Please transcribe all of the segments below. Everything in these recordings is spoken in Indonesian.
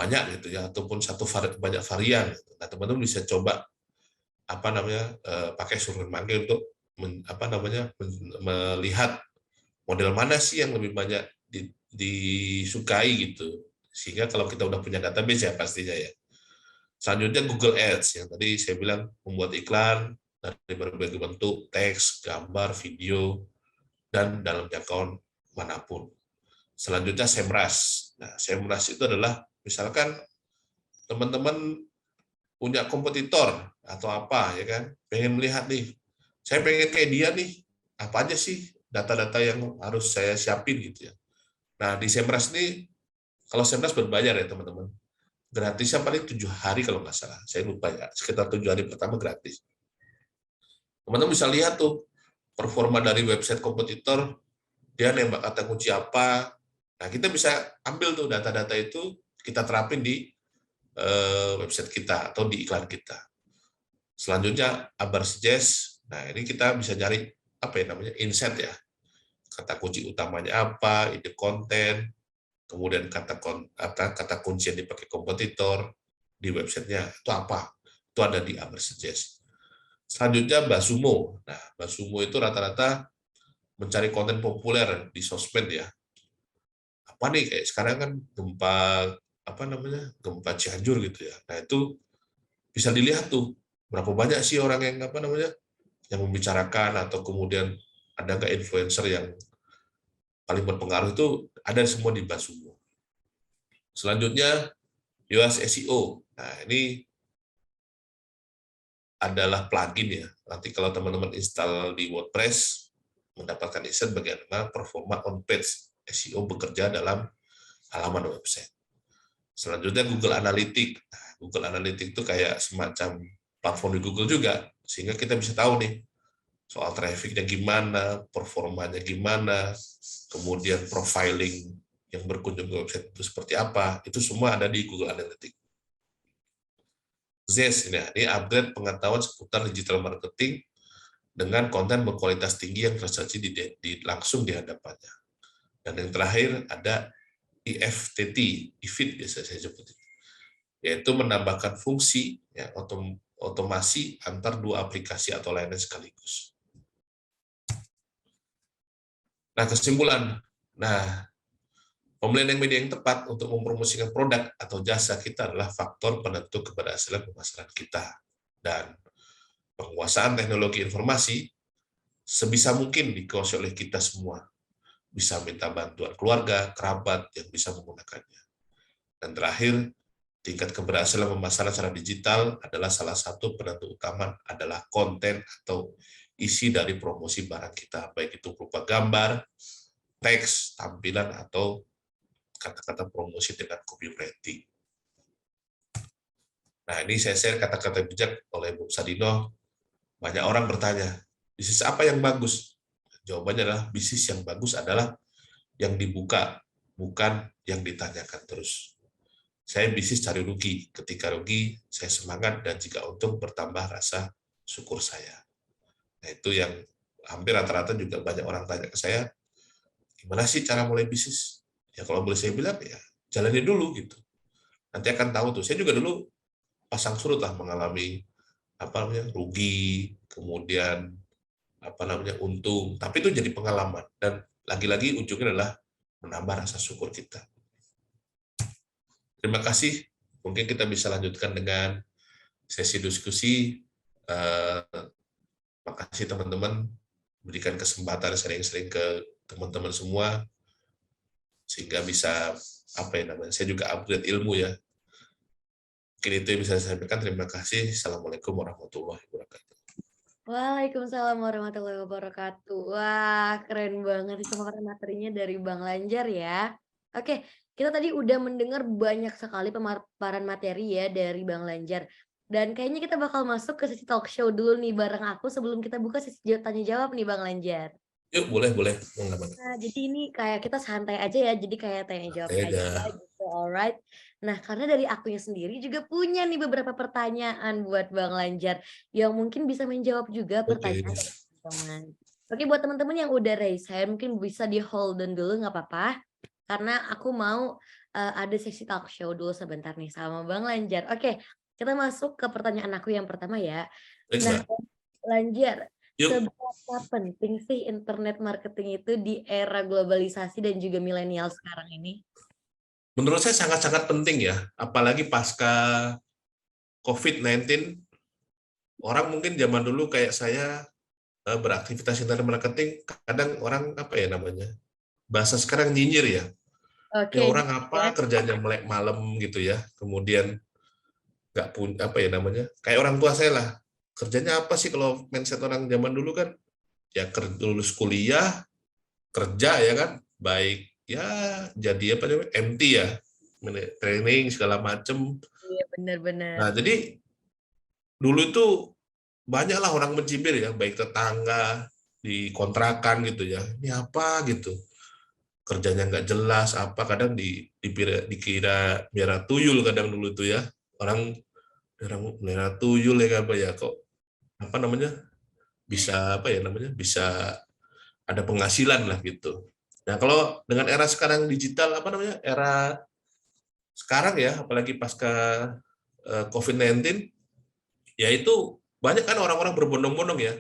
banyak gitu ya, ataupun banyak varian. Nah, teman-teman bisa coba pakai survei manggil untuk melihat model mana sih yang lebih banyak disukai gitu. Sehingga kalau kita udah punya database ya pastinya ya. Selanjutnya Google Ads yang tadi saya bilang, membuat iklan dari berbagai bentuk, teks, gambar, video, dan dalam jangkauan manapun. Selanjutnya SEMrush. Nah, SEMrush itu adalah misalkan teman-teman punya kompetitor atau apa ya kan, pengen melihat nih, saya pengen kayak dia nih, apa aja sih data-data yang harus saya siapin gitu ya. Nah, di SEMrush ini, kalau SEMrush berbayar ya teman-teman, gratisnya paling 7 hari kalau nggak salah, saya lupa ya, sekitar 7 hari pertama gratis. Teman-teman bisa lihat tuh performa dari website kompetitor, dia nembak kata kunci apa. Nah, kita bisa ambil tuh data-data itu, kita terapin di website kita atau di iklan kita. Selanjutnya Abar Suggest. Nah, ini kita bisa cari apa ya namanya, insight ya. Kata kunci utamanya apa, ide konten, kemudian kata kunci yang dipakai kompetitor di websitenya itu apa. Itu ada di Abar Suggest. Selanjutnya Basumo. Nah, Basumo itu rata-rata mencari konten populer di sosmed ya. Apa nih, kayak sekarang kan gempa Cianjur gitu ya. Nah, itu bisa dilihat tuh berapa banyak sih orang yang yang membicarakan, atau kemudian ada nggak influencer yang paling berpengaruh, itu ada semua di Basumo. Selanjutnya Yoast SEO. Nah, ini adalah plugin ya. Nanti kalau teman-teman install di WordPress, mendapatkan insight bagaimana performa on-page SEO bekerja dalam halaman website. Selanjutnya Google Analytics. Nah, Google Analytics itu kayak semacam platform di Google juga, sehingga kita bisa tahu nih soal trafficnya gimana, performanya gimana, kemudian profiling yang berkunjung ke website itu seperti apa, itu semua ada di Google Analytics. Zest, ini upgrade pengetahuan seputar digital marketing dengan konten berkualitas tinggi yang tersaji langsung di hadapannya. Dan yang terakhir ada IFTT, IFIT biasa saya sebut, yaitu menambahkan fungsi ya, otomasi antar dua aplikasi atau layanan sekaligus. Nah, kesimpulan. Nah, pemilihan media yang tepat untuk mempromosikan produk atau jasa kita adalah faktor penentu keberhasilan pemasaran kita. Dan penguasaan teknologi informasi sebisa mungkin dikuasai oleh kita semua. Bisa minta bantuan keluarga, kerabat yang bisa menggunakannya. Dan terakhir, tingkat keberhasilan pemasaran secara digital adalah salah satu penentu utama adalah konten atau isi dari promosi barang kita, baik itu berupa gambar, teks, tampilan, atau kata-kata promosi dengan copywriting. Nah, ini saya share kata-kata bijak oleh Bob Sadino. Banyak orang bertanya, bisnis apa yang bagus? Jawabannya adalah bisnis yang bagus adalah yang dibuka, bukan yang ditanyakan terus. Saya bisnis cari rugi. Ketika rugi, saya semangat, dan jika untung, bertambah rasa syukur saya. Nah, itu yang hampir rata-rata juga banyak orang tanya ke saya, gimana sih cara mulai bisnis? Ya kalau boleh saya bilang, ya jalani dulu gitu. Nanti akan tahu tuh. Saya juga dulu pasang surut lah, mengalami rugi, kemudian untung. Tapi itu jadi pengalaman, dan lagi-lagi ujungnya adalah menambah rasa syukur kita. Terima kasih. Mungkin kita bisa lanjutkan dengan sesi diskusi. Makasih teman-teman, berikan kesempatan sering-sering ke teman-teman semua, sehingga bisa saya juga upgrade ilmu ya. Mungkin itu yang bisa saya sampaikan. Terima kasih. Assalamualaikum warahmatullahi wabarakatuh. Waalaikumsalam warahmatullahi wabarakatuh. Wah, keren banget nih pemaparan materinya dari Bang Lanjar ya. Oke, kita tadi udah mendengar banyak sekali pemaparan materi ya dari Bang Lanjar. Dan kayaknya kita bakal masuk ke sesi talk show dulu nih bareng aku sebelum kita buka sesi tanya jawab nih Bang Lanjar. Yuk, boleh. Nah, jadi ini kayak kita santai aja ya, jadi kayak tanya jawab Santai aja. aja gitu, alright. Nah, karena dari akunya sendiri juga punya nih beberapa pertanyaan buat Bang Lanjar, yang mungkin bisa menjawab juga Oke. pertanyaan dari teman-teman. Oke, buat teman-teman yang udah raise hand, mungkin bisa di hold dulu nggak apa-apa, karena aku mau ada sesi talk show dulu sebentar nih sama Bang Lanjar. Oke, kita masuk ke pertanyaan aku yang pertama ya. Baik, Nah, Mbak. Lanjar, Yuk, seberapa penting sih internet marketing itu di era globalisasi dan juga milenial sekarang ini? menurut saya sangat-sangat penting ya, apalagi pasca COVID-19, orang mungkin zaman dulu kayak saya beraktivitas internet marketing, kadang orang apa ya namanya, bahasa sekarang nyinyir ya. Ini Oke, orang ya. apa kerjanya melek malam gitu ya, kemudian nggak punya apa ya namanya, kayak orang tua saya lah, kerjanya apa sih kalau mindset orang zaman dulu kan, ya lulus kuliah, kerja ya kan, baik ya jadi apa namanya, MT ya, training segala macem. Iya, benar-benar. Nah jadi dulu itu banyaklah orang mencibir ya, baik tetangga di kontrakan gitu ya, ini apa gitu, kerjanya nggak jelas apa, kadang dikira merah tuyul kadang dulu tuh ya, orang merah tuyul ya apa ya, kok apa namanya, bisa apa ya namanya, bisa ada penghasilan lah gitu. Nah kalau dengan era sekarang digital apa namanya, era sekarang ya, apalagi pasca COVID-19, ya itu banyak kan orang-orang berbondong-bondong ya,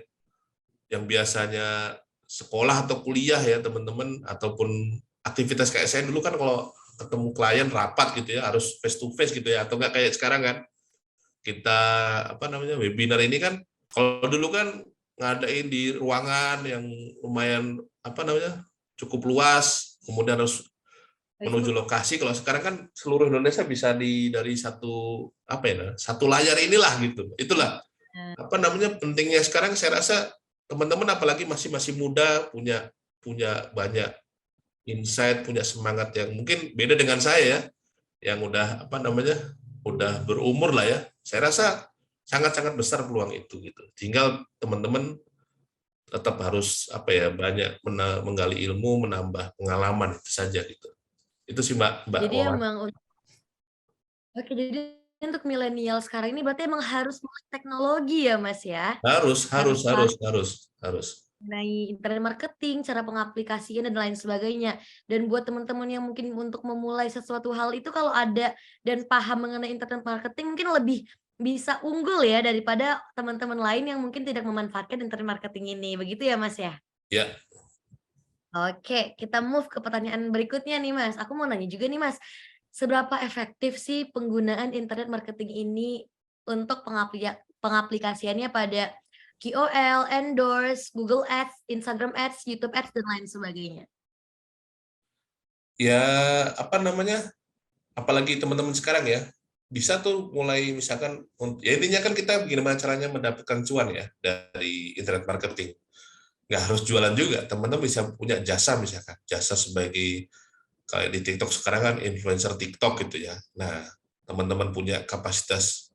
yang biasanya sekolah atau kuliah ya teman-teman, ataupun aktivitas kayak saya dulu kan, kalau ketemu klien rapat gitu ya, harus face to face gitu ya, atau nggak kayak sekarang kan, kita apa namanya, webinar ini kan, kalau dulu kan ngadain di ruangan yang lumayan apa namanya, cukup luas, kemudian harus Face to menuju lokasi. Kalau sekarang kan seluruh Indonesia bisa dari satu apa ya, satu layar inilah gitu. Itulah face. apa namanya pentingnya sekarang, saya rasa teman-teman apalagi masih masih muda, punya punya banyak insight, punya semangat yang mungkin beda dengan saya ya, yang udah apa namanya, udah berumur lah ya. Saya rasa sangat-sangat besar peluang itu gitu. Tinggal teman-teman tetap harus apa ya, banyak menggali ilmu, menambah pengalaman itu saja gitu. Itu sih Mbak Jadi Wawan. emang oke, jadi untuk milenial sekarang ini berarti emang harus melek teknologi ya, Mas, ya? Harus Harus harus paham harus harus harus. mengenai internet marketing, cara pengaplikasian dan lain sebagainya. Dan buat teman-teman yang mungkin untuk memulai sesuatu hal itu kalau ada dan paham mengenai internet marketing mungkin lebih bisa unggul ya daripada teman-teman lain yang mungkin tidak memanfaatkan internet marketing ini. Begitu ya, Mas, ya? Ya, Oke, kita move ke pertanyaan berikutnya nih, Mas. Aku mau nanya juga nih, Mas. Seberapa efektif sih penggunaan internet marketing ini untuk pengaplikasiannya pada KOL, endorse, Google Ads, Instagram Ads, YouTube Ads, dan lain sebagainya? ya apa namanya, apalagi teman-teman sekarang ya, bisa tuh mulai misalkan, ya intinya kan kita gimana caranya mendapatkan cuan ya dari internet marketing. Nggak harus jualan juga, teman-teman bisa punya jasa, misalkan jasa sebagai, kayak di TikTok sekarang kan influencer TikTok gitu ya. Nah, teman-teman punya kapasitas,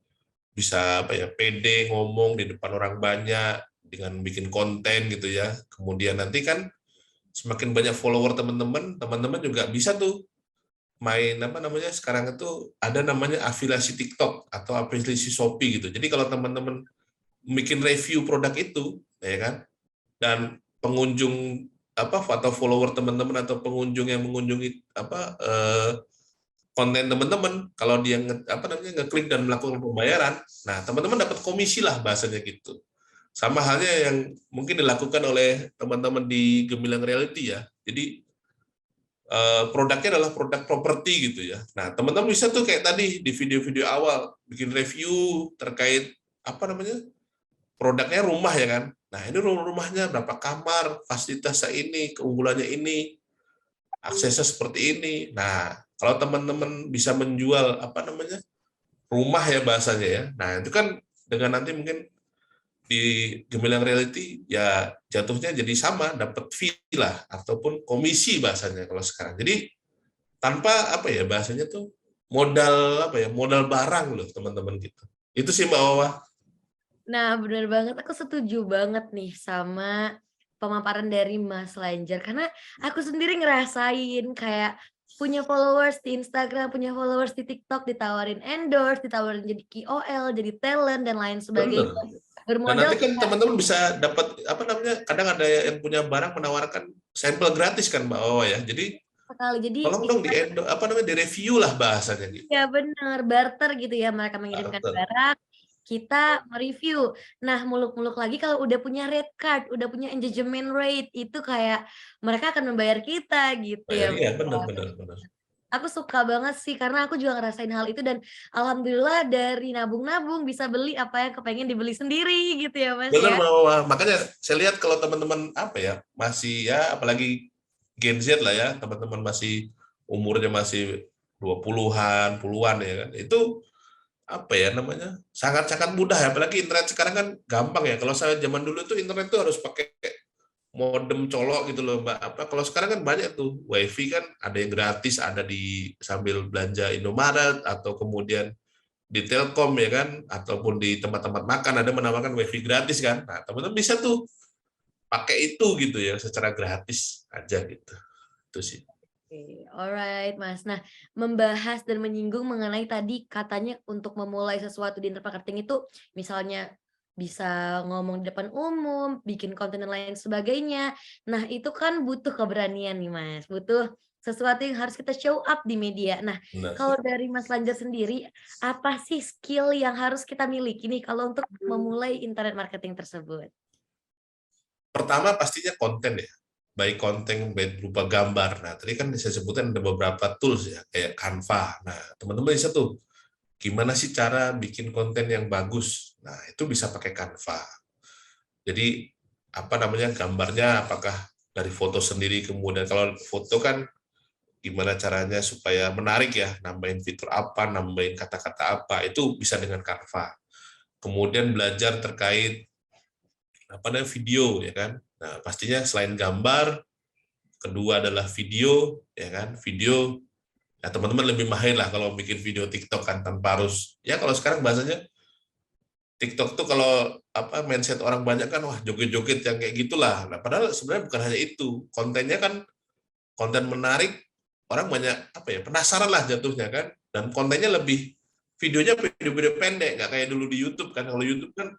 bisa apa ya, pede ngomong di depan orang banyak dengan bikin konten gitu ya. Kemudian nanti kan semakin banyak follower teman-teman, teman-teman juga bisa tuh main apa namanya, sekarang itu ada namanya afiliasi TikTok atau afiliasi Shopee gitu. Jadi kalau teman-teman bikin review produk itu, ya kan, dan pengunjung apa, atau follower teman-teman atau pengunjung yang mengunjungi apa konten teman-teman, kalau dia apa namanya, ngeklik dan melakukan pembayaran, nah teman-teman dapat komisi lah bahasanya gitu. Sama halnya yang mungkin dilakukan oleh teman-teman di Gemilang Reality ya. Jadi produknya adalah produk properti gitu ya. Nah, teman-teman bisa tuh kayak tadi di video-video awal bikin review terkait apa namanya, produknya rumah ya kan. Nah, ini rumahnya berapa kamar, fasilitasnya ini, keunggulannya ini, aksesnya seperti ini. Nah, kalau teman-teman bisa menjual apa namanya, rumah ya bahasanya ya. Nah, itu kan dengan nanti mungkin di Gemilang Reality ya jatuhnya jadi sama, dapat fee lah ataupun komisi bahasanya kalau sekarang. Jadi tanpa apa ya bahasanya tuh, modal apa ya, modal barang loh teman-teman gitu. Itu sih Mbak Wawa. Nah, bener banget. Aku setuju banget nih sama pemaparan dari Mas Lanjar. Karena aku sendiri ngerasain kayak punya followers di Instagram, punya followers di TikTok, ditawarin endorse, ditawarin jadi KOL, jadi talent, dan lain sebagainya. Bener. Dan Bermodal nanti kan teman-teman bisa dapat apa namanya, kadang ada yang punya barang menawarkan sampel gratis kan Mbak Wawa ya. Jadi sekali. Jadi Tolong dong di apa namanya, direview lah bahasanya gitu. ya benar, barter gitu ya, mereka mengirimkan Barter. barang, kita mereview. Nah, muluk-muluk lagi kalau udah punya red card, udah punya engagement rate, itu kayak mereka akan membayar kita gitu ya, Bayar, iya, Mas, benar ya. benar benar. Aku suka banget sih, karena aku juga ngerasain hal itu dan alhamdulillah dari nabung-nabung bisa beli apa yang kepengen dibeli sendiri gitu ya, Mas, Benar, ya. makanya saya lihat kalau teman-teman apa ya, masih ya apalagi Gen Z lah ya, teman-teman masih umurnya masih 20-an, puluhan ya kan. Itu apa ya namanya? Sangat-sangat mudah ya, apalagi internet sekarang kan gampang ya. Kalau saya zaman dulu tuh internet tuh harus pakai modem colok gitu loh, Mbak. Apa kalau sekarang kan banyak tuh WiFi kan ada yang gratis, ada di sambil belanja Indomaret atau kemudian di Telkom ya kan, ataupun di tempat-tempat makan ada menawarkan WiFi gratis kan. Nah, teman-teman bisa tuh pakai itu gitu ya secara gratis aja gitu. Itu sih. Oke, alright, Mas. Nah, membahas dan menyinggung mengenai tadi katanya untuk memulai sesuatu di internet marketing itu misalnya bisa ngomong di depan umum, bikin konten dan lain sebagainya. Nah, itu kan butuh keberanian nih, Mas. Butuh sesuatu yang harus kita show up di media. Nah, Benar. kalau dari Mas Lanjar sendiri, apa sih skill yang harus kita miliki nih kalau untuk memulai internet marketing tersebut? Pertama pastinya konten ya. Baik konten baik berupa gambar. Nah, tadi kan saya sebutkan ada beberapa tools ya, kayak Canva. Nah, teman-teman bisa tuh gimana sih cara bikin konten yang bagus. Nah, itu bisa pakai Canva. Jadi apa namanya, gambarnya apakah dari foto sendiri, kemudian kalau foto kan gimana caranya supaya menarik ya, nambahin fitur apa, nambahin kata-kata apa, itu bisa dengan Canva. Kemudian belajar terkait apa namanya, video ya kan. Nah, pastinya selain gambar, kedua adalah video ya kan. Video ya, teman-teman lebih mahir lah kalau bikin video TikTok kan, tanpa harus ya, kalau sekarang bahasanya TikTok tuh kalau apa, mindset orang banyak kan, wah joget-joget yang kayak gitulah. Nah, padahal sebenarnya bukan hanya itu. Kontennya kan konten menarik, orang banyak apa ya, penasaran lah jatuhnya kan. Dan kontennya lebih, videonya video-video pendek, nggak kayak dulu di YouTube kan. Kalau YouTube kan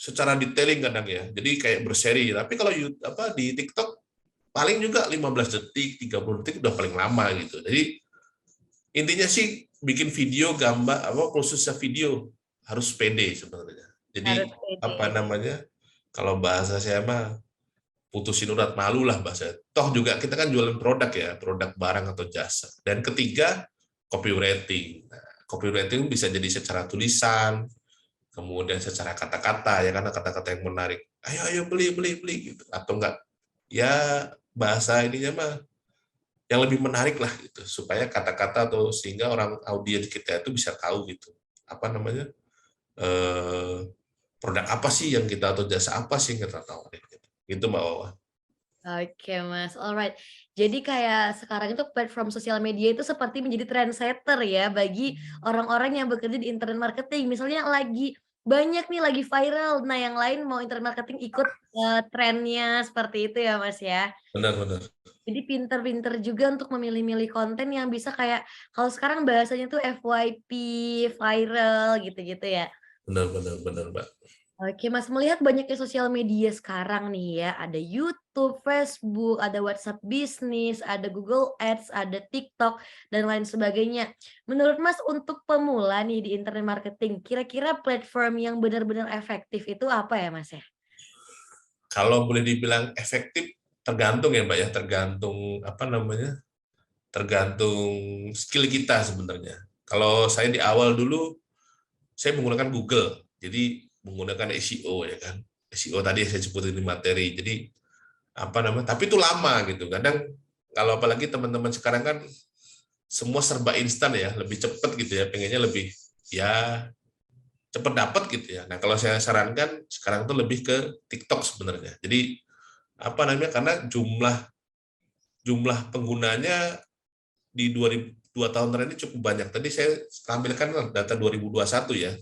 secara detailing kadang ya, jadi kayak berseri. Tapi kalau YouTube, apa, di TikTok paling juga 15 detik, 30 detik udah paling lama gitu. Jadi intinya sih bikin video, gambar apa, khususnya video harus pede sebenarnya. Harus Jadi apa pede. namanya, kalau bahasa saya mah putusin urat malu lah bahasa. Toh juga kita kan jualan produk ya, produk barang atau jasa. Dan ketiga, copywriting. Nah, copywriting bisa jadi secara tulisan, kemudian secara kata-kata ya, karena kata-kata yang menarik. Ayo ayo beli beli beli gitu. Atau enggak ya, bahasa ininya mah yang lebih menarik lah gitu, supaya kata-kata atau sehingga orang audiens kita itu bisa tahu gitu apa namanya, eh, produk apa sih yang kita atau jasa apa sih yang kita tawarin gitu. Gitu Mbak Wawa. Oke Mas, alright. Jadi kayak sekarang itu platform sosial media itu seperti menjadi trendsetter ya bagi orang-orang yang bekerja di internet marketing. Misalnya lagi banyak nih, lagi viral, nah yang lain mau internet marketing ikut, trennya seperti itu ya Mas ya. Benar-benar, Jadi pinter-pinter juga untuk memilih-milih konten yang bisa kayak kalau sekarang bahasanya tuh FYP, viral gitu-gitu ya. benar-benar, benar Mbak. Oke, Mas, melihat banyaknya sosial media sekarang nih ya, ada YouTube, Facebook, ada WhatsApp bisnis, ada Google Ads, ada TikTok, dan lain sebagainya. Menurut Mas, untuk pemula nih di internet marketing, kira-kira platform yang benar-benar efektif itu apa ya, Mas ya? Kalau boleh dibilang efektif, tergantung ya Mbak ya, tergantung apa namanya, tergantung skill kita sebenarnya. Kalau saya di awal dulu, saya menggunakan Google, jadi menggunakan SEO ya kan. SEO tadi saya sebutin di materi. Jadi apa namanya? Tapi itu lama gitu. Kadang kalau apalagi teman-teman sekarang kan semua serba instan ya, lebih cepat gitu ya, pengennya lebih ya cepat dapat gitu ya. Nah kalau saya sarankan sekarang tuh lebih ke TikTok sebenarnya. Jadi apa namanya? Karena jumlah jumlah penggunanya di 2 tahun terakhir ini cukup banyak. Tadi saya tampilkan data 2021 ya.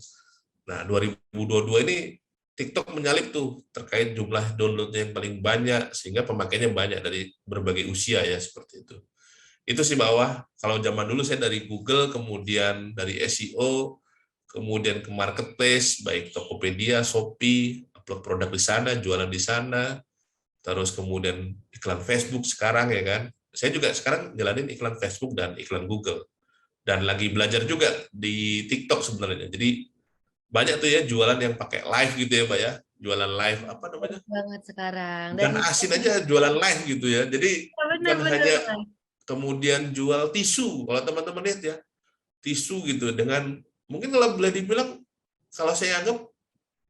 Nah, 2022 ini TikTok menyalip tuh terkait jumlah downloadnya yang paling banyak, sehingga pemakainya banyak dari berbagai usia ya, seperti itu. Itu sih bawah. Kalau zaman dulu saya dari Google, kemudian dari SEO, kemudian ke marketplace, baik Tokopedia, Shopee, upload produk di sana, jualan di sana, terus kemudian iklan Facebook sekarang ya kan, saya juga sekarang jalanin iklan Facebook dan iklan Google. Dan lagi belajar juga di TikTok sebenarnya. Jadi banyak tuh ya jualan yang pakai live gitu ya, Mbak ya. Jualan live apa namanya? Bagus banget sekarang dan Ikan asin aja jualan live gitu ya. Jadi bukan bener-bener hanya Mas. kemudian jual tisu. Kalau teman-teman lihat ya, tisu gitu dengan mungkin kalau boleh dibilang kalau saya anggap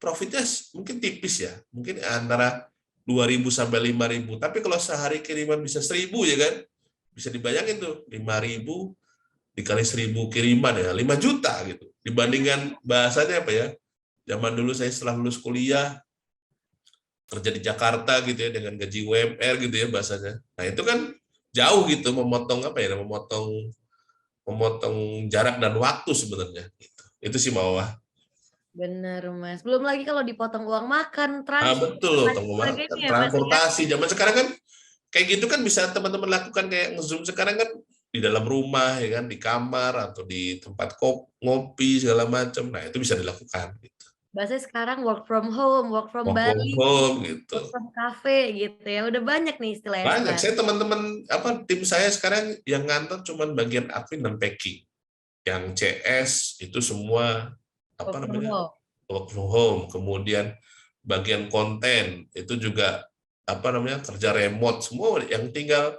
profitnya mungkin tipis ya. Mungkin antara 2.000 sampai 5.000. Tapi kalau sehari kiriman bisa 1.000 ya kan? Bisa dibayangin tuh 5.000 dikali 1.000 kiriman ya 5 juta gitu. Dibandingkan bahasanya apa ya? Zaman dulu saya setelah lulus kuliah kerja di Jakarta gitu ya dengan gaji UMR gitu ya bahasanya. Nah, itu kan jauh gitu memotong apa ya? Memotong memotong jarak dan waktu sebenarnya gitu. Itu sih Mawar. Bener Mas, belum lagi kalau dipotong uang makan, Ah, transport, betul dan loh, lain sebagainya ya Mas ya? transportasi. Zaman sekarang kan kayak gitu kan bisa teman-teman lakukan kayak nge-zoom sekarang kan di dalam rumah ya kan, di kamar atau di tempat ngopi segala macam. Nah, itu bisa dilakukan gitu. Bahasanya sekarang work from home, work from Work from Bali, home gitu. work from cafe gitu ya, udah banyak nih istilahnya Banyak. sekarang. Saya teman-teman apa tim saya sekarang yang ngantor cuma bagian admin dan packing. Yang CS itu semua apa Work from namanya? home. Work from home. Kemudian bagian konten itu juga apa namanya? Kerja remote semua yang tinggal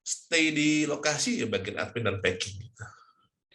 stay di lokasi ya bagian admin dan packing gitu.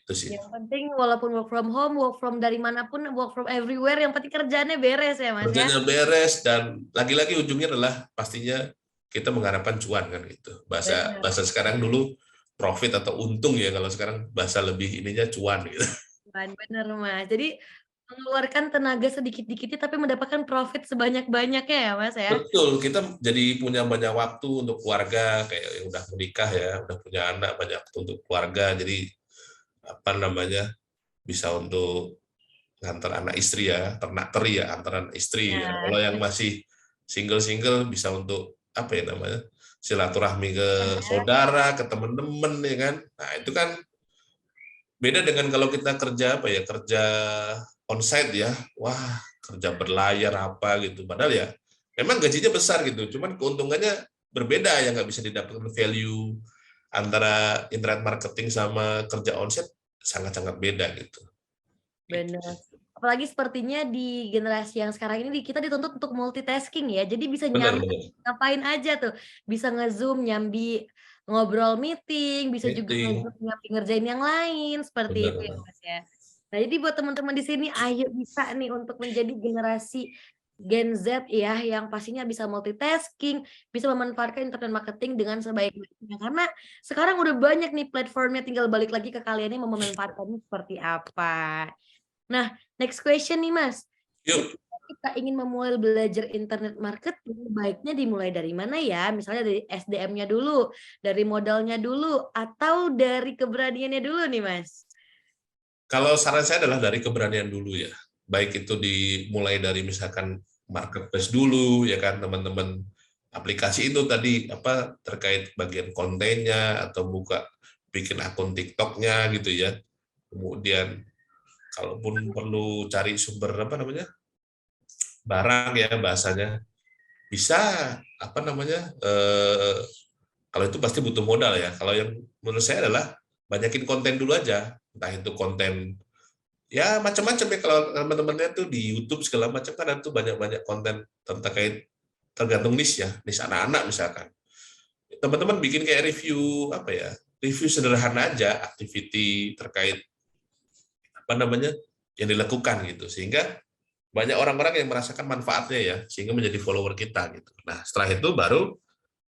Itu sih. Yang penting walaupun work from home, work from dari manapun, work from everywhere, yang penting kerjaannya beres ya Mas ya? Kerjanya beres dan lagi-lagi ujungnya adalah pastinya kita mengharapkan cuan kan gitu. Bahasa Bener, bahasa sekarang dulu profit atau untung ya, kalau sekarang bahasa lebih ininya cuan gitu. bener Mas. Jadi mengeluarkan tenaga sedikit-dikitnya tapi mendapatkan profit sebanyak-banyaknya ya Mas ya? Betul, kita jadi punya banyak waktu untuk keluarga, kayak yang udah menikah ya, udah punya anak, banyak waktu untuk keluarga, jadi apa namanya, bisa untuk ngantar anak istri ya, ternak teri ya, antar anak istri ya. Nah, Kalau yang masih single-single bisa untuk apa ya namanya, silaturahmi ke saudara, ke teman-teman ya kan. Nah, itu kan beda dengan kalau kita kerja apa ya, kerja onsite ya. Wah, kerja berlayar apa gitu. Padahal ya memang gajinya besar gitu, cuman keuntungannya berbeda yang nggak bisa didapatkan value antara internet marketing sama kerja onsite sangat-sangat beda gitu. Gitu bener. sih. Apalagi sepertinya di generasi yang sekarang ini kita dituntut untuk multitasking ya. Jadi bisa Benar, nyambi benar. ngapain aja tuh. Bisa nge-Zoom nyambi ngobrol meeting, bisa juga Meeting, nge-Zoom nyambi ngerjain yang lain, seperti benar, itu ya benar. Mas ya. Nah jadi buat teman-teman di sini ayo bisa nih untuk menjadi generasi Gen Z ya yang pastinya bisa multitasking, bisa memanfaatkan internet marketing dengan sebaik-baiknya. Karena sekarang udah banyak nih platformnya, tinggal balik lagi ke kaliannya mau memanfaatkannya seperti apa. Nah, next question nih Mas. Yuk, Ketika kita ingin memulai belajar internet marketing, baiknya dimulai dari mana ya? Misalnya dari SDM-nya dulu, dari modalnya dulu, atau dari keberaniannya dulu nih Mas? kalau saran saya adalah dari keberanian dulu ya. Baik itu dimulai dari misalkan marketplace dulu ya kan teman-teman, aplikasi itu tadi apa terkait bagian kontennya atau buka bikin akun TikToknya gitu ya. Kemudian kalaupun perlu cari sumber apa namanya barang ya bahasanya bisa apa namanya kalau itu pasti butuh modal ya. Kalau yang menurut saya adalah banyakin konten dulu aja, entah itu konten ya macam-macam ya, kalau teman-teman lihat tuh di YouTube segala macam kan ada tuh banyak-banyak konten tentang kayak tergantung niche ya, niche anak-anak misalkan. Teman-teman bikin kayak review apa ya, review sederhana aja activity terkait apa namanya yang dilakukan gitu, sehingga banyak orang-orang yang merasakan manfaatnya ya, sehingga menjadi follower kita gitu. Nah setelah itu baru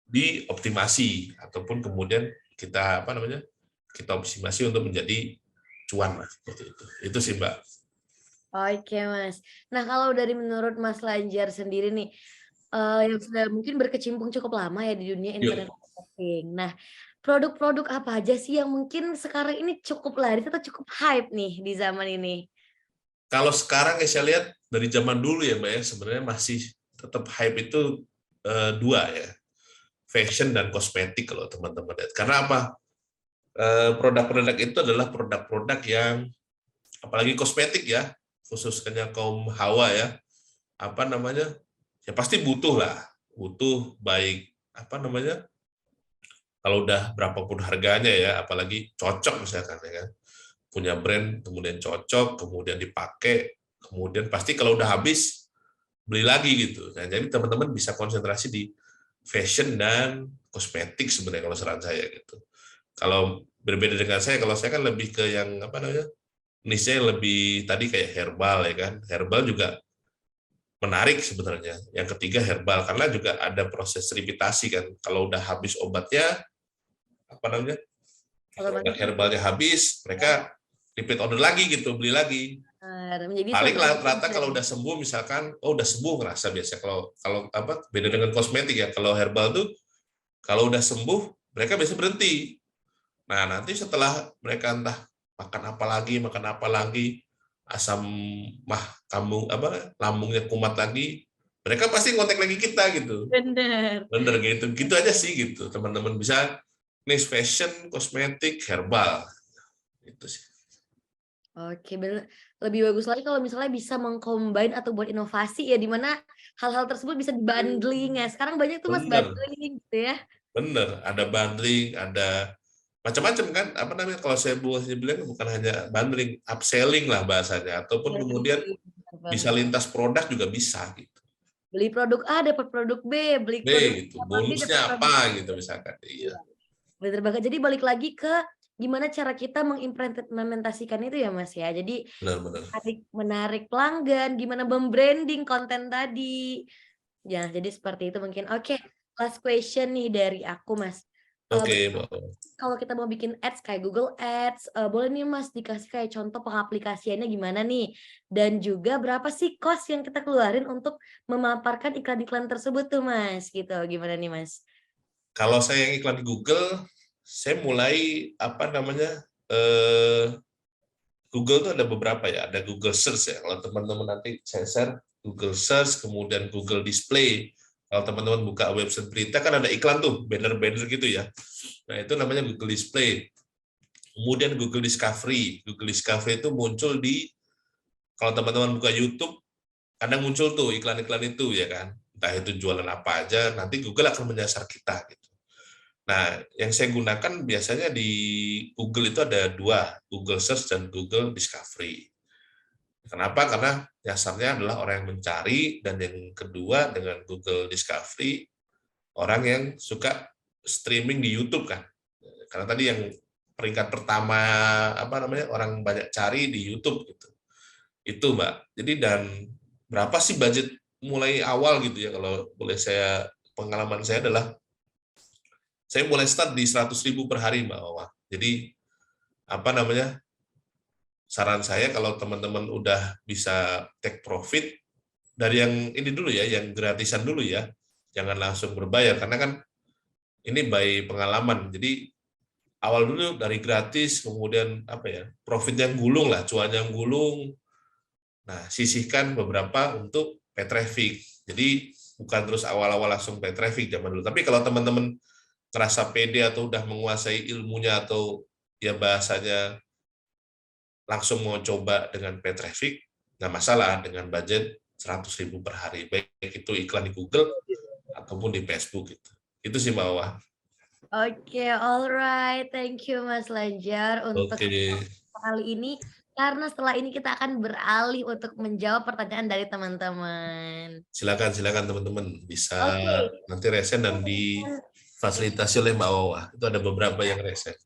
dioptimasi ataupun kemudian kita apa namanya kita optimasi untuk menjadi cuan lah seperti itu sih Mbak. Oke Mas. Nah kalau dari menurut Mas Lanjar sendiri nih, yang sudah mungkin berkecimpung cukup lama ya di dunia internet Yuk, marketing. Nah, produk-produk apa aja sih yang mungkin sekarang ini cukup laris atau cukup hype nih di zaman ini? kalau sekarang ya saya lihat dari zaman dulu ya Mbak ya, sebenarnya masih tetap hype itu dua ya, fashion dan kosmetik kalau teman-teman lihat. Karena apa? Produk-produk itu adalah produk-produk yang apalagi kosmetik ya, khususnya kaum hawa ya, apa namanya? Ya pasti butuh lah, butuh baik apa namanya? Kalau udah berapapun harganya ya, apalagi cocok misalkan ya kan, punya brand kemudian cocok, kemudian dipakai, kemudian pasti kalau udah habis beli lagi gitu. Nah, jadi teman-teman bisa konsentrasi di fashion dan kosmetik sebenarnya kalau saran saya gitu. Kalau berbeda dengan saya, kalau saya kan lebih ke yang apa namanya, niche-nya lebih tadi kayak herbal ya kan. Herbal juga menarik sebenarnya. Yang ketiga herbal karena juga ada proses repitasi kan. Kalau udah habis obatnya, apa namanya, kalau Otomatis herbalnya habis, mereka repeat order lagi gitu, beli lagi. menjadi Paling suatu rata-rata kebiasaan. kalau udah sembuh misalkan, oh udah sembuh ngerasa biasa. Kalau kalau apa beda dengan kosmetik ya. Kalau herbal tuh kalau udah sembuh mereka biasa berhenti. Nah nanti setelah mereka entah makan apa lagi, asam mah kambung apa lambungnya kumat lagi, mereka pasti kontak lagi kita gitu. Bener. Bener gitu, gitu aja sih gitu. Teman-teman bisa niche fashion, kosmetik, herbal itu sih. Oke, bener. Lebih bagus lagi kalau misalnya bisa meng-combine atau buat inovasi ya, di mana hal-hal tersebut bisa di-bundling ya. Sekarang banyak tuh Mas Bener, bundling gitu ya. bener. Ada bundling, ada macam-macam kan. Apa namanya? Kalau saya boleh bilang bukan hanya bundling, upselling lah bahasanya. Ataupun Bener kemudian sih, bener bisa banget. lintas produk juga bisa gitu. Beli produk A dapat produk B, beli B produk gitu. sama B Bonusnya dapat apa produk C. gitu misalkan. Iya, Iya, bener banget. Jadi balik lagi ke gimana cara kita mengimplementasikan itu ya Mas ya. Jadi benar-benar. menarik menarik pelanggan, gimana mem-branding konten tadi. Ya, jadi seperti itu mungkin. Oke, last question nih dari aku Mas. Oke, Berarti Mbak. kalau kita mau bikin ads kayak Google Ads, boleh nih Mas dikasih kayak contoh pengaplikasiannya gimana nih? Dan juga berapa sih cost yang kita keluarin untuk memaparkan iklan-iklan tersebut tuh Mas, gitu. Gimana nih Mas? Kalau saya yang iklan di Google, saya mulai apa namanya? eh Google tuh ada beberapa ya, ada Google Search ya. Kalau teman-teman nanti saya share Google Search, kemudian Google Display. Kalau teman-teman buka website berita kan ada iklan tuh, banner-banner gitu ya. Nah itu namanya Google Display. Kemudian Google Discovery. Google Discovery itu muncul di, kalau teman-teman buka YouTube, kadang muncul tuh iklan-iklan itu ya kan. Entah itu jualan apa aja, nanti Google akan menyasar kita gitu. Nah, yang saya gunakan biasanya di Google itu ada dua, Google Search dan Google Discovery. Kenapa? Karena dasarnya adalah orang yang mencari, dan yang kedua dengan Google Discovery, orang yang suka streaming di YouTube kan. Karena tadi yang peringkat pertama apa namanya orang banyak cari di YouTube gitu. Itu Mbak. Jadi dan berapa sih budget mulai awal gitu ya, kalau boleh saya, pengalaman saya adalah saya mulai start di 100.000 per hari Mbak Wawa. Jadi apa namanya, saran saya kalau teman-teman udah bisa take profit dari yang ini dulu ya, yang gratisan dulu ya, jangan langsung berbayar karena kan ini by pengalaman. Jadi awal dulu dari gratis, kemudian apa ya, profit yang gulung lah, cuan yang gulung. Nah, sisihkan beberapa untuk pay traffic. Jadi bukan terus awal-awal langsung pay traffic zaman dulu. Tapi kalau teman-teman ngerasa pede atau udah menguasai ilmunya atau ya bahasanya langsung mau coba dengan pay traffic, nggak masalah dengan budget 100.000 per hari, baik itu iklan di Google ataupun di Facebook gitu. Itu sih Mbak Wah. Oke, alright. Thank you Mas Lanjar untuk Oke, kali ini, karena setelah ini kita akan beralih untuk menjawab pertanyaan dari teman-teman. silakan silakan teman-teman bisa Oke. nanti resen dan difasilitasi oleh Mbak Wawa. Itu ada beberapa yang resen.